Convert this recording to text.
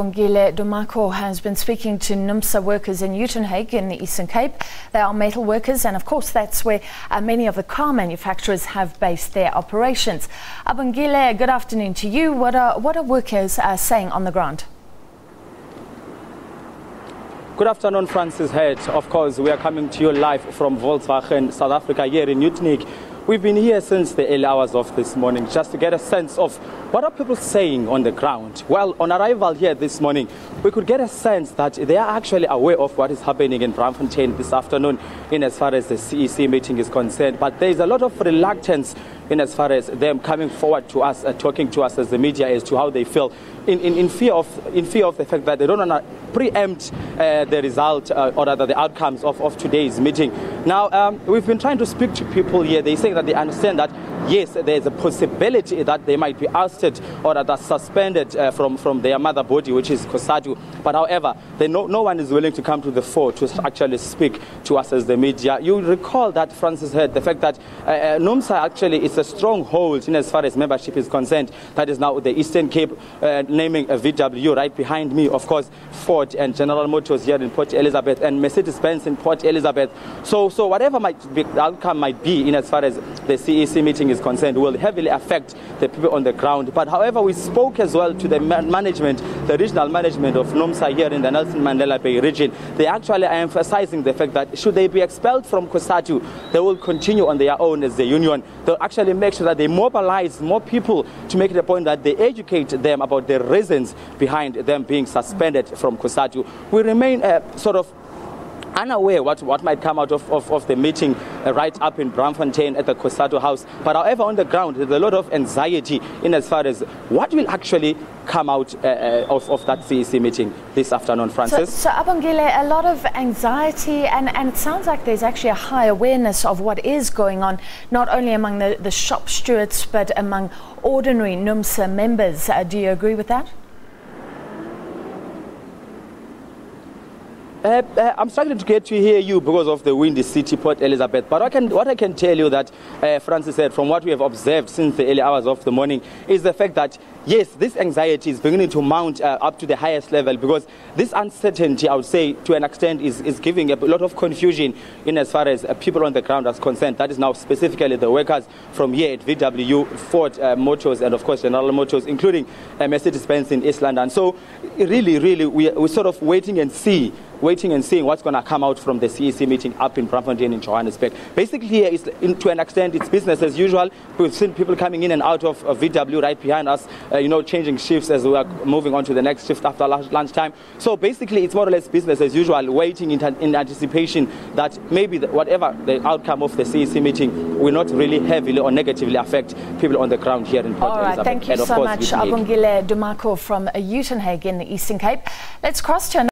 Abongile Dumako has been speaking to NUMSA workers in Uitenhage in the Eastern Cape. They are metal workers, and of course that's where many of the car manufacturers have based their operations. Abongile, good afternoon to you. What are workers saying on the ground? Good afternoon, Francis Head. Of course, we are coming to you live from Volkswagen, South Africa, here in Uitenhage. We've been here since the early hours of this morning just to get a sense of what are people saying on the ground. Well, on arrival here this morning, we could get a sense that they are actually aware of what is happening in Braamfontein this afternoon in as far as the CEC meeting is concerned. But there is a lot of reluctance in as far as them coming forward to us, talking to us as the media as to how they feel, in fear of the fact that they don't want to preempt the result or rather the outcomes of today's meeting. Now, we've been trying to speak to people here. They say that they understand that yes, there's a possibility that they might be ousted or rather suspended from their mother body, which is COSATU. But however, no one is willing to come to the fore to actually speak to us as the media. You recall that, Francis, heard the fact that NUMSA actually is a stronghold in as far as membership is concerned. That is now the Eastern Cape, naming a VW right behind me, of course, Ford and General Motors here in Port Elizabeth and Mercedes-Benz in Port Elizabeth. So whatever the outcome might be in as far as the CEC meeting is concerned will heavily affect the people on the ground. But however, we spoke as well to the management, the regional management of NUMSA here in the Nelson Mandela Bay region. They actually are emphasizing the fact that should they be expelled from COSATU, they will continue on their own as the union. They'll actually make sure that they mobilize more people to make the point that they educate them about the reasons behind them being suspended from COSATU. We remain sort of unaware what might come out of the meeting right up in Braamfontein at the COSATU house. But however, on the ground, there's a lot of anxiety in as far as what will actually come out of that CEC meeting this afternoon, Francis. So Abongile, a lot of anxiety, and it sounds like there's actually a high awareness of what is going on, not only among the shop stewards, but among ordinary NUMSA members. Do you agree with that? I'm struggling to get to hear you because of the windy city, Port Elizabeth. But what I can tell you that, Francis said, from what we have observed since the early hours of the morning, is the fact that, yes, this anxiety is beginning to mount up to the highest level, because this uncertainty, I would say, to an extent, is giving a lot of confusion in as far as people on the ground are concerned. That is now specifically the workers from here at VW, Ford Motors, and of course General Motors, including Mercedes-Benz in East London. So really, we're sort of waiting and seeing what's going to come out from the CEC meeting up in Braamfontein in Johannesburg. Basically here, to an extent, it's business as usual. We've seen people coming in and out of VW right behind us, changing shifts as we are moving on to the next shift after lunchtime. So basically, it's more or less business as usual, waiting in anticipation that maybe whatever the outcome of the CEC meeting will not really heavily or negatively affect people on the ground here in Port Elizabeth. Thank you so much, Abongile Dumako from Uitenhage in the Eastern Cape. Let's cross to